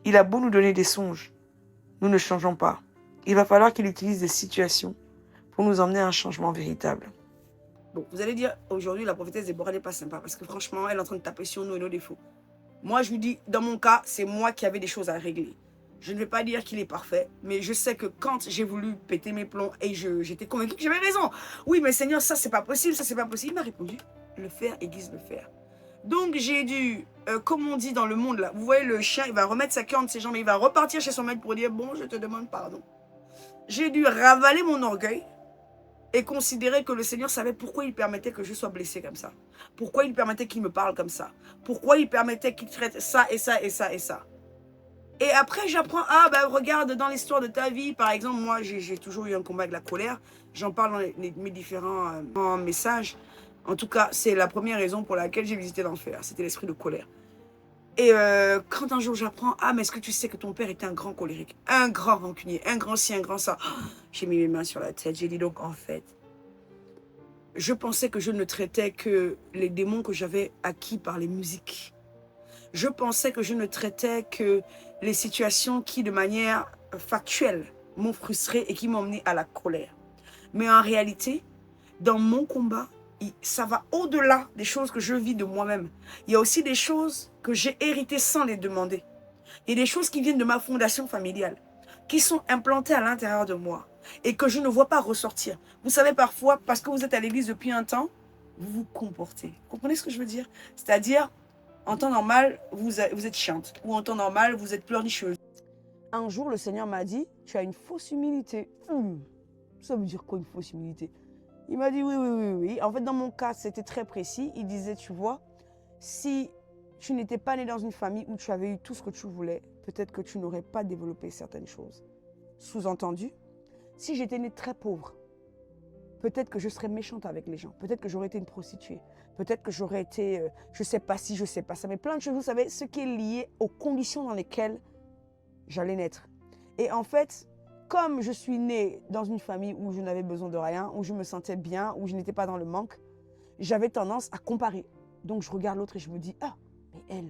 il a beau nous donner des songes, nous ne changeons pas. Il va falloir qu'il utilise des situations pour nous emmener à un changement véritable. Bon, vous allez dire, aujourd'hui, la prophétesse Déborah n'est pas sympa parce que franchement, elle est en train de taper sur nous et nos défauts. Moi, je vous dis, dans mon cas, c'est moi qui avais des choses à régler. Je ne vais pas dire qu'il est parfait, mais je sais que quand j'ai voulu péter mes plombs et j'étais convaincue que j'avais raison. Oui, mais Seigneur, ça, c'est pas possible, ça, c'est pas possible. Il m'a répondu, le faire aiguise le faire. Donc, j'ai dû, comme on dit dans le monde, là, vous voyez, le chien, il va remettre sa queue entre ses jambes et il va repartir chez son maître pour dire, bon, je te demande pardon. J'ai dû ravaler mon orgueil et considérer que le Seigneur savait pourquoi il permettait que je sois blessée comme ça. Pourquoi il permettait qu'il me parle comme ça. Pourquoi il permettait qu'il traite ça et ça et ça et ça. Et après, j'apprends, ah ben regarde, dans l'histoire de ta vie, par exemple, moi, j'ai toujours eu un combat avec la colère. J'en parle dans mes différents messages. En tout cas, c'est la première raison pour laquelle j'ai visité l'enfer. C'était l'esprit de colère. Et quand un jour j'apprends, ah mais est-ce que tu sais que ton père était un grand colérique, un grand rancunier, un grand ci, un grand ça. J'ai mis mes mains sur la tête, j'ai dit donc en fait, je pensais que je ne traitais que les démons que j'avais acquis par les musiques. Je pensais que je ne traitais que les situations qui de manière factuelle m'ont frustré et qui m'ont mené à la colère. Mais en réalité, dans mon combat, ça va au-delà des choses que je vis de moi-même. Il y a aussi des choses que j'ai héritées sans les demander. Il y a des choses qui viennent de ma fondation familiale, qui sont implantées à l'intérieur de moi et que je ne vois pas ressortir. Vous savez, parfois, parce que vous êtes à l'église depuis un temps, vous vous comportez. Vous comprenez ce que je veux dire? C'est-à-dire, en temps normal, vous êtes chiante. Ou en temps normal, vous êtes pleurnicheuse. Un jour, le Seigneur m'a dit, tu as une fausse humilité. Ça veut dire quoi une fausse humilité? Il m'a dit oui. En fait, dans mon cas, c'était très précis. Il disait, tu vois, si tu n'étais pas né dans une famille où tu avais eu tout ce que tu voulais, peut-être que tu n'aurais pas développé certaines choses. Sous-entendu, si j'étais née très pauvre, peut-être que je serais méchante avec les gens. Peut-être que j'aurais été une prostituée. Peut-être que j'aurais été, je sais pas si, je sais pas ça. Mais plein de choses, vous savez, ce qui est lié aux conditions dans lesquelles j'allais naître. Et en fait, comme je suis née dans une famille où je n'avais besoin de rien, où je me sentais bien, où je n'étais pas dans le manque, j'avais tendance à comparer. Donc, je regarde l'autre et je me dis, ah, mais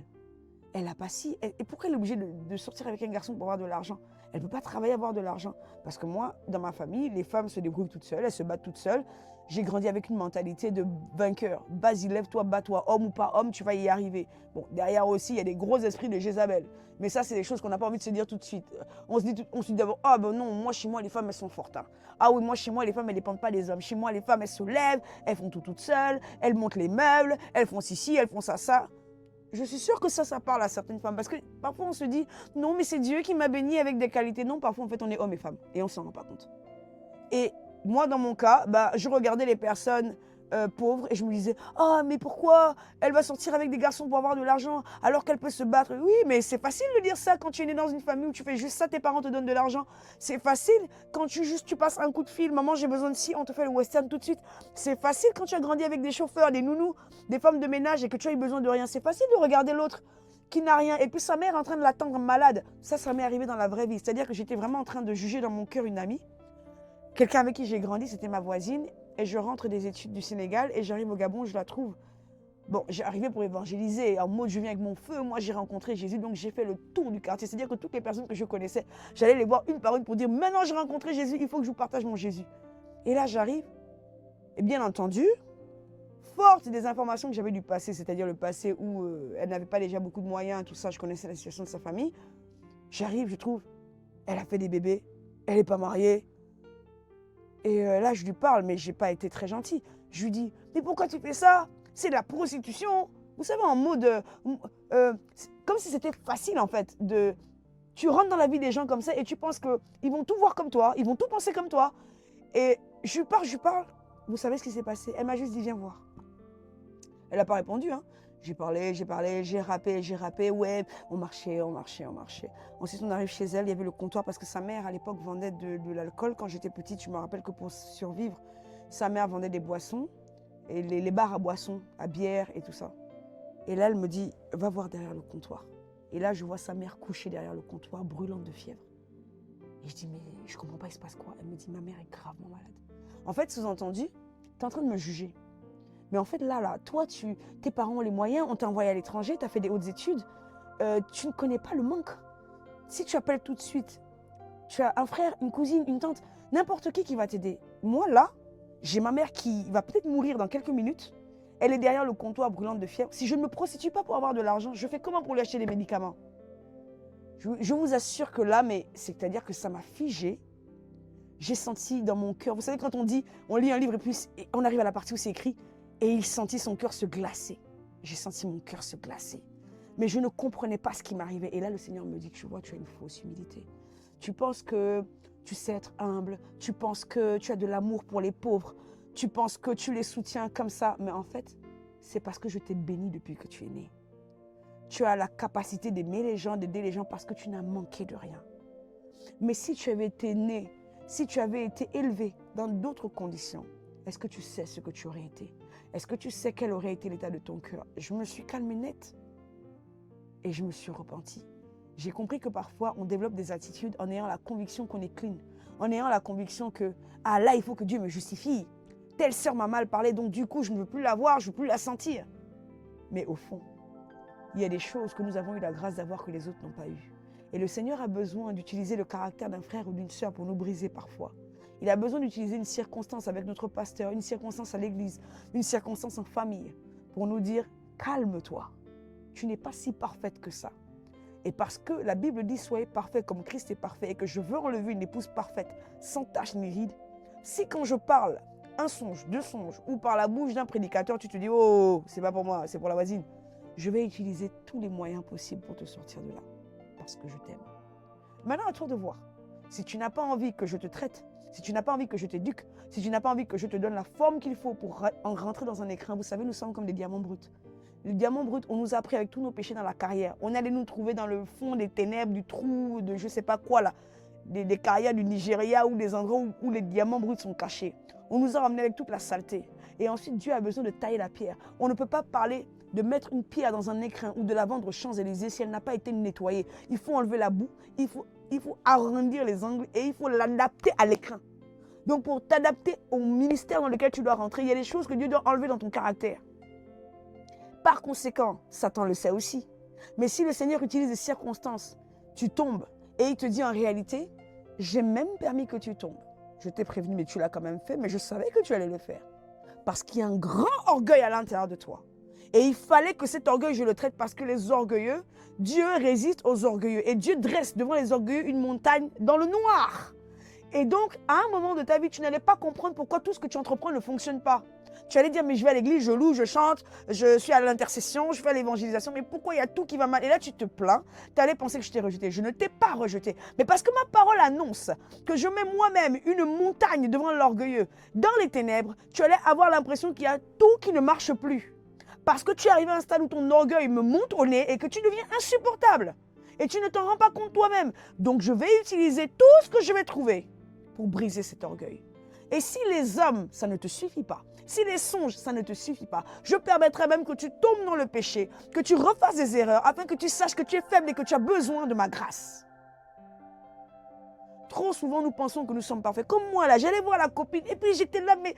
elle n'a pas si. Et pourquoi elle est obligée de sortir avec un garçon pour avoir de l'argent? Elle ne peut pas travailler, avoir de l'argent. Parce que moi, dans ma famille, les femmes se débrouillent toutes seules, elles se battent toutes seules. J'ai grandi avec une mentalité de vainqueur. Vas-y, lève-toi, bats-toi, homme ou pas homme, tu vas y arriver. Bon, derrière aussi, il y a des gros esprits de Jézabel. Mais ça, c'est des choses qu'on n'a pas envie de se dire tout de suite. On se dit d'abord, ah ben non, moi, chez moi, les femmes, elles sont fortes. Hein. Ah oui, moi, chez moi, les femmes, elles ne dépendent pas des hommes. Chez moi, les femmes, elles se lèvent, elles font tout toutes seules, elles montent les meubles, elles font ci, elles font ça. Je suis sûre que ça parle à certaines femmes. Parce que parfois, on se dit, non, mais c'est Dieu qui m'a béni avec des qualités. Non, parfois, en fait, on est hommes et femmes. Et on ne s'en rend pas compte. Et moi, dans mon cas, je regardais les personnes pauvres et je me disais, ah, mais pourquoi elle va sortir avec des garçons pour avoir de l'argent alors qu'elle peut se battre? Oui, mais c'est facile de dire ça quand tu es né dans une famille où tu fais juste ça, tes parents te donnent de l'argent. C'est facile quand tu passes un coup de fil, maman, j'ai besoin de ci, on te fait le western tout de suite. C'est facile quand tu as grandi avec des chauffeurs, des nounous, des femmes de ménage et que tu as eu besoin de rien. C'est facile de regarder l'autre qui n'a rien. Et puis sa mère est en train de l'attendre malade. Ça m'est arrivé dans la vraie vie. C'est-à-dire que j'étais vraiment en train de juger dans mon cœur une amie. Quelqu'un avec qui j'ai grandi, c'était ma voisine. Et je rentre des études du Sénégal et j'arrive au Gabon, je la trouve. Bon, j'ai arrivé pour évangéliser. En mode, je viens avec mon feu. Moi, j'ai rencontré Jésus. Donc, j'ai fait le tour du quartier. C'est-à-dire que toutes les personnes que je connaissais, j'allais les voir une par une pour dire, maintenant, j'ai rencontré Jésus. Il faut que je vous partage mon Jésus. Et là, j'arrive. Et bien entendu, forte des informations que j'avais du passé, c'est-à-dire le passé où elle n'avait pas déjà beaucoup de moyens, tout ça, je connaissais la situation de sa famille. J'arrive, je trouve, elle a fait des bébés. Elle n'est pas mariée. Et là, je lui parle, mais je n'ai pas été très gentille. Je lui dis, mais pourquoi tu fais ça? C'est de la prostitution. Vous savez, en mode, comme si c'était facile, en fait. Tu rentres dans la vie des gens comme ça et tu penses qu'ils vont tout voir comme toi, ils vont tout penser comme toi. Et je lui parle. Vous savez ce qui s'est passé? Elle m'a juste dit, viens voir. Elle n'a pas répondu, hein. J'ai parlé, j'ai rappé, ouais, on marchait. Ensuite, on arrive chez elle, il y avait le comptoir parce que sa mère, à l'époque, vendait de l'alcool. Quand j'étais petite, je me rappelle que pour survivre, sa mère vendait des boissons, et les bars à boissons, à bière et tout ça. Et là, elle me dit, va voir derrière le comptoir. Et là, je vois sa mère couchée derrière le comptoir, brûlante de fièvre. Et je dis, mais je comprends pas, il se passe quoi? Elle me dit, ma mère est gravement malade. En fait, sous-entendu, tu es en train de me juger. Mais en fait, là, toi, tes parents ont les moyens, on t'a envoyé à l'étranger, tu as fait des hautes études, tu ne connais pas le manque. Si tu appelles tout de suite, tu as un frère, une cousine, une tante, n'importe qui va t'aider. Moi, là, j'ai ma mère qui va peut-être mourir dans quelques minutes. Elle est derrière le comptoir brûlante de fièvre. Si je ne me prostitue pas pour avoir de l'argent, je fais comment pour lui acheter des médicaments? Je vous assure que là, mais c'est-à-dire que ça m'a figé. J'ai senti dans mon cœur, vous savez, quand on dit, on lit un livre et puis on arrive à la partie où c'est écrit, et il sentit son cœur se glacer. J'ai senti mon cœur se glacer. Mais je ne comprenais pas ce qui m'arrivait. Et là, le Seigneur me dit, tu vois, tu as une fausse humilité. Tu penses que tu sais être humble. Tu penses que tu as de l'amour pour les pauvres. Tu penses que tu les soutiens comme ça. Mais en fait, c'est parce que je t'ai béni depuis que tu es né. Tu as la capacité d'aimer les gens, d'aider les gens parce que tu n'as manqué de rien. Mais si tu avais été né, si tu avais été élevé dans d'autres conditions, est-ce que tu sais ce que tu aurais été? Est-ce que tu sais quel aurait été l'état de ton cœur? Je me suis calmée net et je me suis repentie. J'ai compris que parfois, on développe des attitudes en ayant la conviction qu'on est clean, en ayant la conviction que, ah là, il faut que Dieu me justifie. Telle sœur m'a mal parlé, donc du coup, je ne veux plus la voir, je ne veux plus la sentir. Mais au fond, il y a des choses que nous avons eu la grâce d'avoir que les autres n'ont pas eues. Et le Seigneur a besoin d'utiliser le caractère d'un frère ou d'une sœur pour nous briser parfois. Il a besoin d'utiliser une circonstance avec notre pasteur, une circonstance à l'église, une circonstance en famille, pour nous dire, calme-toi, tu n'es pas si parfaite que ça. Et parce que la Bible dit, soyez parfaits comme Christ est parfait, et que je veux enlever une épouse parfaite, sans tache ni ride, si quand je parle un songe, deux songes, ou par la bouche d'un prédicateur, tu te dis, oh, c'est pas pour moi, c'est pour la voisine, je vais utiliser tous les moyens possibles pour te sortir de là, parce que je t'aime. Maintenant, à toi de voir. Si tu n'as pas envie que je te traite, si tu n'as pas envie que je t'éduque, si tu n'as pas envie que je te donne la forme qu'il faut pour rentrer dans un écrin, vous savez, nous sommes comme des diamants bruts. Les diamants bruts, on nous a pris avec tous nos péchés dans la carrière. On allait nous trouver dans le fond des ténèbres, du trou, de je ne sais pas quoi, là, des carrières du Nigeria ou des endroits où les diamants bruts sont cachés. On nous a ramenés avec toute la saleté. Et ensuite, Dieu a besoin de tailler la pierre. On ne peut pas parler de mettre une pierre dans un écrin ou de la vendre aux Champs-Élysées si elle n'a pas été nettoyée. Il faut enlever la boue, il faut arrondir les angles et il faut l'adapter à l'écrin. Donc pour t'adapter au ministère dans lequel tu dois rentrer, il y a des choses que Dieu doit enlever dans ton caractère. Par conséquent, Satan le sait aussi. Mais si le Seigneur utilise des circonstances, tu tombes et il te dit en réalité, j'ai même permis que tu tombes. Je t'ai prévenu, mais tu l'as quand même fait, mais je savais que tu allais le faire. Parce qu'il y a un grand orgueil à l'intérieur de toi. Et il fallait que cet orgueil, je le traite parce que les orgueilleux, Dieu résiste aux orgueilleux. Et Dieu dresse devant les orgueilleux une montagne dans le noir. Et donc, à un moment de ta vie, tu n'allais pas comprendre pourquoi tout ce que tu entreprends ne fonctionne pas. Tu allais dire, mais je vais à l'église, je loue, je chante, je suis à l'intercession, je fais l'évangélisation, mais pourquoi il y a tout qui va mal? Et là, tu te plains, tu allais penser que je t'ai rejeté. Je ne t'ai pas rejeté. Mais parce que ma parole annonce que je mets moi-même une montagne devant l'orgueilleux. Dans les ténèbres, tu allais avoir l'impression qu'il y a tout qui ne marche plus. Parce que tu es arrivé à un stade où ton orgueil me monte au nez et que tu deviens insupportable. Et tu ne t'en rends pas compte toi-même. Donc, je vais utiliser tout ce que je vais trouver pour briser cet orgueil. Et si les hommes, ça ne te suffit pas, si les songes, ça ne te suffit pas, je permettrai même que tu tombes dans le péché, que tu refasses des erreurs, afin que tu saches que tu es faible et que tu as besoin de ma grâce. Trop souvent, nous pensons que nous sommes parfaits. Comme moi, là, j'allais voir la copine et puis j'étais là, mais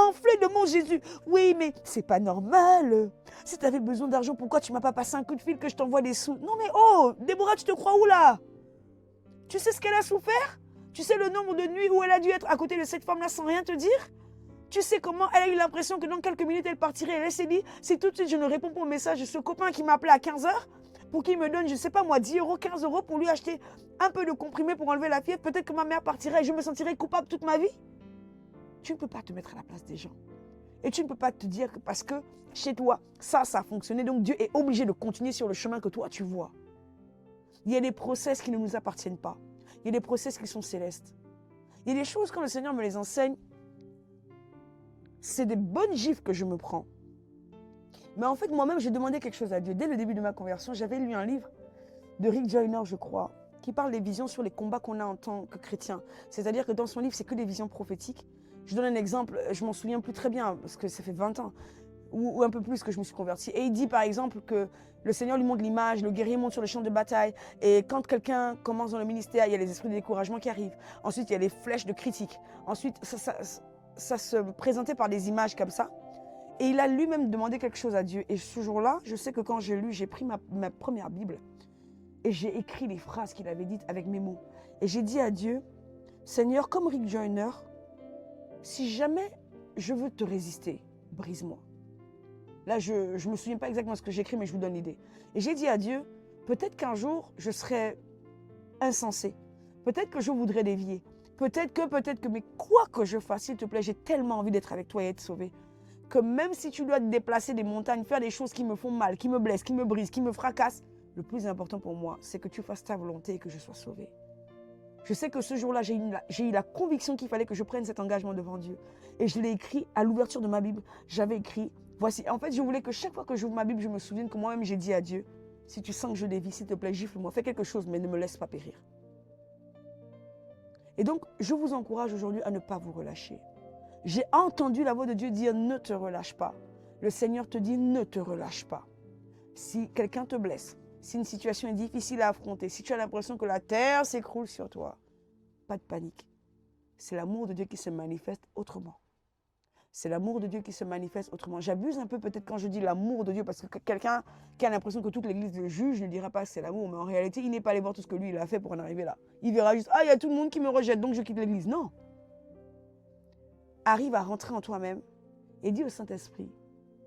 enflée de mon Jésus. Oui, mais c'est pas normal. Si tu avais besoin d'argent, pourquoi tu ne m'as pas passé un coup de fil que je t'envoie des sous? Non, mais oh, Déborah, tu te crois où là? Tu sais ce qu'elle a souffert? Tu sais le nombre de nuits où elle a dû être à côté de cette femme-là sans rien te dire? Tu sais comment elle a eu l'impression que dans quelques minutes, elle partirait. Elle s'est dit, si tout de suite je ne réponds pas au message de ce copain qui m'a appelé à 15 h pour qu'il me donne, je ne sais pas moi, 10 euros, 15 euros pour lui acheter un peu de comprimé pour enlever la fièvre, peut-être que ma mère partirait et je me sentirais coupable toute ma vie. Tu ne peux pas te mettre à la place des gens. Et tu ne peux pas te dire que parce que chez toi, ça a fonctionné, donc Dieu est obligé de continuer sur le chemin que toi tu vois. Il y a des process qui ne nous appartiennent pas. Il y a des process qui sont célestes. Il y a des choses, quand le Seigneur me les enseigne, c'est des bonnes gifles que je me prends. Mais en fait, moi-même, j'ai demandé quelque chose à Dieu. Dès le début de ma conversion, j'avais lu un livre de Rick Joyner, je crois, qui parle des visions sur les combats qu'on a en tant que chrétien. C'est-à-dire que dans son livre, c'est que des visions prophétiques. Je donne un exemple, je m'en souviens plus très bien, parce que ça fait 20 ans, ou un peu plus que je me suis convertie. Et il dit par exemple que le Seigneur lui montre l'image, le guerrier monte sur le champ de bataille. Et quand quelqu'un commence dans le ministère, il y a les esprits de découragement qui arrivent. Ensuite, il y a les flèches de critique. Ensuite, ça se présentait par des images comme ça. Et il a lui-même demandé quelque chose à Dieu. Et ce jour-là, je sais que quand j'ai lu, j'ai pris ma première Bible et j'ai écrit les phrases qu'il avait dites avec mes mots. Et j'ai dit à Dieu, Seigneur, comme Rick Joyner, si jamais je veux te résister, brise-moi. Là, je ne me souviens pas exactement ce que j'ai écrit, mais je vous donne l'idée. Et j'ai dit à Dieu, peut-être qu'un jour, je serai insensé. Peut-être que je voudrais dévier. Peut-être que, mais quoi que je fasse, s'il te plaît, j'ai tellement envie d'être avec toi et être sauvé. Que même si tu dois te déplacer des montagnes, faire des choses qui me font mal, qui me blessent, qui me brisent, qui me fracassent, le plus important pour moi, c'est que tu fasses ta volonté et que je sois sauvé. Je sais que ce jour-là, j'ai eu la conviction qu'il fallait que je prenne cet engagement devant Dieu. Et je l'ai écrit à l'ouverture de ma Bible. J'avais écrit, voici. En fait, je voulais que chaque fois que j'ouvre ma Bible, je me souvienne que moi-même, j'ai dit à Dieu, si tu sens que je dévie, s'il te plaît, gifle-moi, fais quelque chose, mais ne me laisse pas périr. Et donc, je vous encourage aujourd'hui à ne pas vous relâcher. J'ai entendu la voix de Dieu dire, ne te relâche pas. Le Seigneur te dit, ne te relâche pas. Si quelqu'un te blesse, si une situation est difficile à affronter, si tu as l'impression que la terre s'écroule sur toi, pas de panique. C'est l'amour de Dieu qui se manifeste autrement. C'est l'amour de Dieu qui se manifeste autrement. J'abuse un peu peut-être quand je dis l'amour de Dieu, parce que quelqu'un qui a l'impression que toute l'église le juge ne dira pas que c'est l'amour, mais en réalité, il n'est pas allé voir tout ce que lui, il a fait pour en arriver là. Il verra juste, ah, il y a tout le monde qui me rejette, donc je quitte l'église. Non. Arrive à rentrer en toi-même et dis au Saint-Esprit,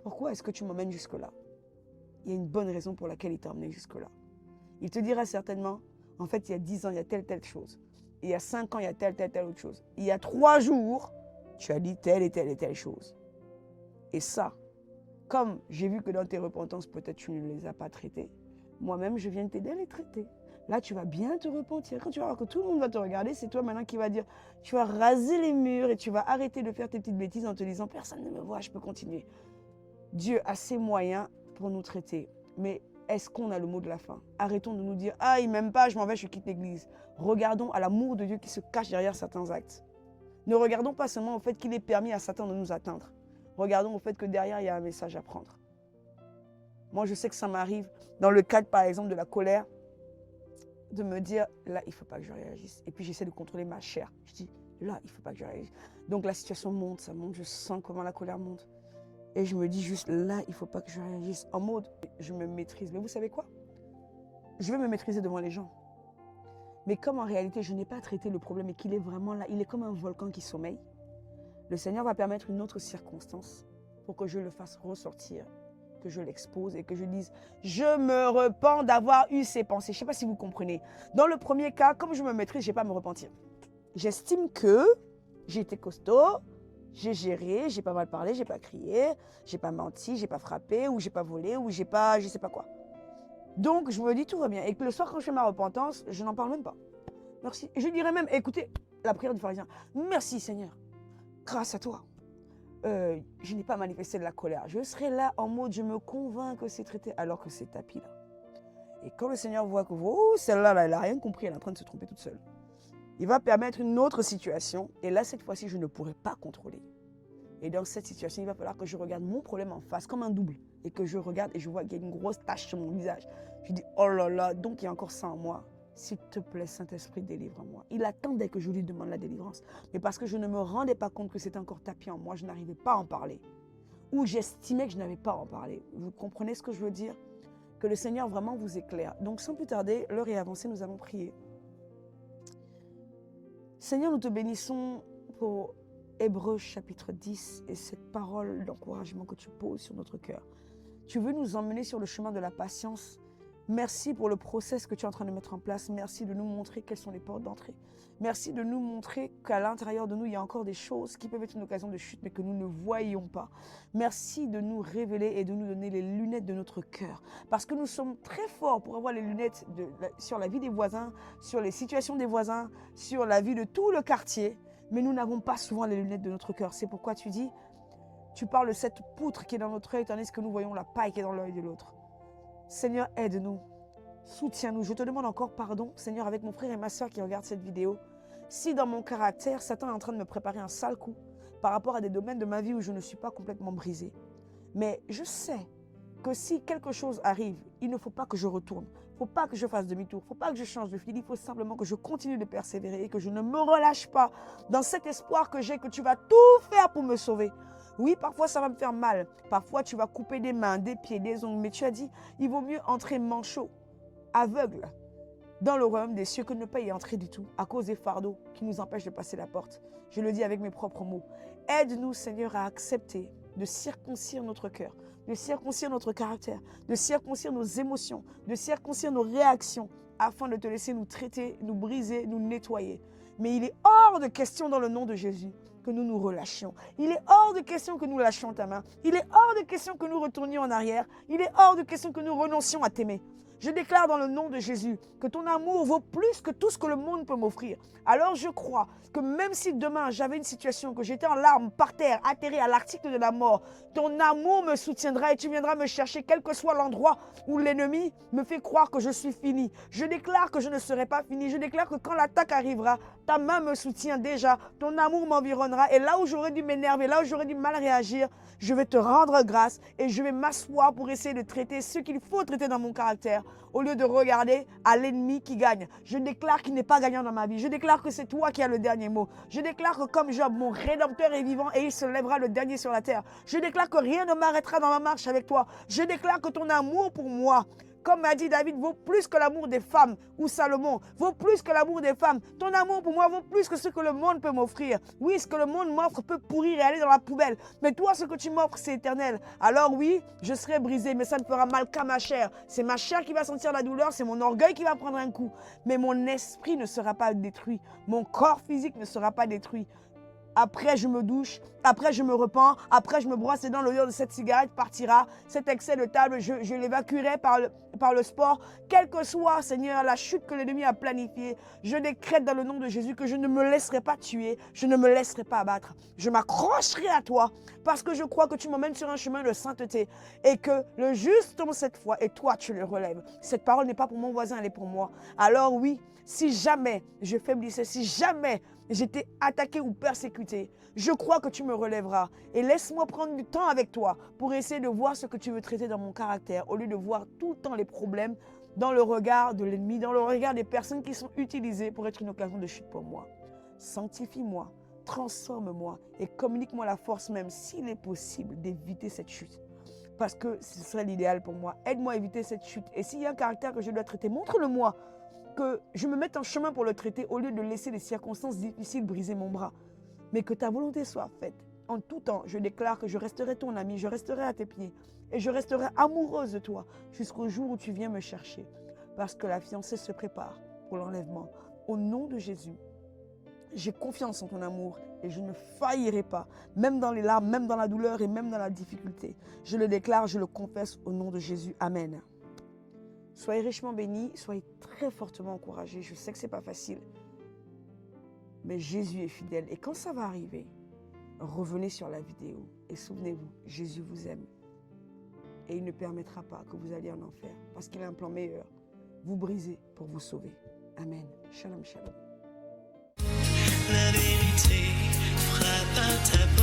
pourquoi est-ce que tu m'emmènes jusque-là? Il y a une bonne raison pour laquelle il t'a emmené jusque-là. Il te dira certainement, en fait, il y a 10 ans, il y a telle chose. Il y a 5 ans, il y a telle autre chose. Il y a 3 jours, tu as dit telle et telle chose. Et ça, comme j'ai vu que dans tes repentances, peut-être tu ne les as pas traitées, moi-même, je viens t'aider à les traiter. Là, tu vas bien te repentir. Quand tu vas voir que tout le monde va te regarder, c'est toi maintenant qui vas dire, tu vas raser les murs et tu vas arrêter de faire tes petites bêtises en te disant, personne ne me voit, je peux continuer. Dieu a ses moyens pour nous traiter. Mais est-ce qu'on a le mot de la fin? Arrêtons de nous dire, ah, il m'aime pas, je m'en vais, je quitte l'église. Regardons à l'amour de Dieu qui se cache derrière certains actes. Ne regardons pas seulement au fait qu'il est permis à Satan de nous atteindre. Regardons au fait que derrière, il y a un message à prendre. Moi, je sais que ça m'arrive, dans le cadre, par exemple, de la colère, de me dire, là, il ne faut pas que je réagisse. Et puis, j'essaie de contrôler ma chair. Je dis, là, il ne faut pas que je réagisse. Donc la situation monte, ça monte, je sens comment la colère monte. Et je me dis juste, là, il ne faut pas que je réagisse. En mode, je me maîtrise. Mais vous savez quoi? Je vais me maîtriser devant les gens. Mais comme en réalité, je n'ai pas traité le problème et qu'il est vraiment là, il est comme un volcan qui sommeille, le Seigneur va permettre une autre circonstance pour que je le fasse ressortir, que je l'expose et que je dise « Je me repens d'avoir eu ces pensées ». Je ne sais pas si vous comprenez. Dans le premier cas, comme je me maîtrise, je n'ai pas à me repentir. J'estime que j'ai été costaud, j'ai géré, j'ai pas mal parlé, j'ai pas crié, j'ai pas menti, j'ai pas frappé, ou j'ai pas volé, ou j'ai pas je sais pas quoi. Donc je me dis tout va bien. Et que le soir quand je fais ma repentance, je n'en parle même pas. Merci. Je dirais même, écoutez, la prière du pharisien. Merci Seigneur, grâce à toi. Je n'ai pas manifesté de la colère. Je serai là en mode, je me convainc que c'est traité alors que c'est tapis là. Et quand le Seigneur voit que celle-là, elle n'a rien compris, elle est en train de se tromper toute seule. Il va permettre une autre situation. Et là, cette fois-ci, je ne pourrai pas contrôler. Et dans cette situation, il va falloir que je regarde mon problème en face, comme un double. Et que je regarde et je vois qu'il y a une grosse tache sur mon visage. Je dis, oh là là, donc il y a encore ça en moi. S'il te plaît, Saint-Esprit, délivre-moi. Il attendait que je lui demande la délivrance. Mais parce que je ne me rendais pas compte que c'était encore tapis en moi, je n'arrivais pas à en parler. Ou j'estimais que je n'avais pas à en parler. Vous comprenez ce que je veux dire? Que le Seigneur vraiment vous éclaire. Donc sans plus tarder, l'heure est avancée, nous allons prier. Seigneur, nous te bénissons pour Hébreux chapitre 10 et cette parole d'encouragement que tu poses sur notre cœur. Tu veux nous emmener sur le chemin de la patience. Merci pour le process que tu es en train de mettre en place. Merci de nous montrer quelles sont les portes d'entrée. Merci de nous montrer qu'à l'intérieur de nous, il y a encore des choses qui peuvent être une occasion de chute, mais que nous ne voyons pas. Merci de nous révéler et de nous donner les lunettes de notre cœur. Parce que nous sommes très forts pour avoir les lunettes sur la vie des voisins, sur les situations des voisins, sur la vie de tout le quartier. Mais nous n'avons pas souvent les lunettes de notre cœur. C'est pourquoi tu dis, tu parles de cette poutre qui est dans notre œil, tandis que nous voyons la paille qui est dans l'œil de l'autre. Seigneur, aide-nous, soutiens-nous. Je te demande encore pardon, Seigneur, avec mon frère et ma soeur qui regardent cette vidéo. Si dans mon caractère, Satan est en train de me préparer un sale coup par rapport à des domaines de ma vie où je ne suis pas complètement brisée. Mais je sais que si quelque chose arrive, il ne faut pas que je retourne. Il ne faut pas que je fasse demi-tour. Il ne faut pas que je change de fil. Il faut simplement que je continue de persévérer et que je ne me relâche pas dans cet espoir que j'ai que tu vas tout faire pour me sauver. Oui, parfois ça va me faire mal. Parfois tu vas couper des mains, des pieds, des ongles. Mais tu as dit, il vaut mieux entrer manchot, aveugle, dans le royaume des cieux que ne pas y entrer du tout à cause des fardeaux qui nous empêchent de passer la porte. Je le dis avec mes propres mots. Aide-nous, Seigneur, à accepter de circoncire notre cœur, de circoncire notre caractère, de circoncire nos émotions, de circoncire nos réactions afin de te laisser nous traiter, nous briser, nous nettoyer. Mais il est hors de question dans le nom de Jésus que nous nous relâchions. Il est hors de question que nous lâchions ta main. Il est hors de question que nous retournions en arrière. Il est hors de question que nous renoncions à t'aimer. Je déclare dans le nom de Jésus que ton amour vaut plus que tout ce que le monde peut m'offrir. Alors je crois que même si demain j'avais une situation, que j'étais en larmes, par terre, atterré à l'article de la mort, ton amour me soutiendra et tu viendras me chercher quel que soit l'endroit où l'ennemi me fait croire que je suis fini. Je déclare que je ne serai pas fini. Je déclare que quand l'attaque arrivera, ta main me soutient déjà, ton amour m'environnera et là où j'aurais dû m'énerver, là où j'aurais dû mal réagir, je vais te rendre grâce et je vais m'asseoir pour essayer de traiter ce qu'il faut traiter dans mon caractère au lieu de regarder à l'ennemi qui gagne. Je déclare qu'il n'est pas gagnant dans ma vie. Je déclare que c'est toi qui as le dernier mot. Je déclare que comme Job, mon Rédempteur est vivant et il se lèvera le dernier sur la terre. Je déclare que rien ne m'arrêtera dans ma marche avec toi. Je déclare que ton amour pour moi, comme m'a dit David, vaut plus que l'amour des femmes, ou Salomon, vaut plus que l'amour des femmes. Ton amour pour moi vaut plus que ce que le monde peut m'offrir. Oui, ce que le monde m'offre peut pourrir et aller dans la poubelle. Mais toi, ce que tu m'offres, c'est éternel. Alors oui, je serai brisé, mais ça ne fera mal qu'à ma chair. C'est ma chair qui va sentir la douleur, c'est mon orgueil qui va prendre un coup. Mais mon esprit ne sera pas détruit. Mon corps physique ne sera pas détruit. Après, je me douche. Après, je me repens. Après, je me brosse les dents. L'odeur de cette cigarette partira. Cet excès de table, je l'évacuerai par le sport. Quelle que soit, Seigneur, la chute que l'ennemi a planifiée, je décrète dans le nom de Jésus que je ne me laisserai pas tuer. Je ne me laisserai pas abattre. Je m'accrocherai à toi parce que je crois que tu m'emmènes sur un chemin de sainteté et que le juste tombe cette fois et toi, tu le relèves. Cette parole n'est pas pour mon voisin, elle est pour moi. Alors oui, si jamais je faiblissais, si jamais j'étais attaqué ou persécuté, je crois que tu me relèveras. Et laisse-moi prendre du temps avec toi pour essayer de voir ce que tu veux traiter dans mon caractère, au lieu de voir tout le temps les problèmes dans le regard de l'ennemi, dans le regard des personnes qui sont utilisées pour être une occasion de chute pour moi. sanctifie-moi, transforme-moi et communique-moi la force même, s'il est possible, d'éviter cette chute. Parce que ce serait l'idéal pour moi. Aide-moi à éviter cette chute. Et s'il y a un caractère que je dois traiter, montre-le-moi. Que je me mette en chemin pour le traiter au lieu de laisser les circonstances difficiles briser mon bras. Mais que ta volonté soit faite. En tout temps, je déclare que je resterai ton ami, je resterai à tes pieds. Et je resterai amoureuse de toi jusqu'au jour où tu viens me chercher. Parce que la fiancée se prépare pour l'enlèvement. Au nom de Jésus, j'ai confiance en ton amour et je ne faillirai pas, même dans les larmes, même dans la douleur et même dans la difficulté. Je le déclare, je le confesse au nom de Jésus. Amen. Soyez richement bénis, soyez très fortement encouragés. Je sais que ce n'est pas facile, mais Jésus est fidèle. Et quand ça va arriver, revenez sur la vidéo et souvenez-vous, Jésus vous aime. Et il ne permettra pas que vous alliez en enfer parce qu'il a un plan meilleur. Vous briser pour vous sauver. Amen. Shalom, shalom. La vérité frappe à ta porte.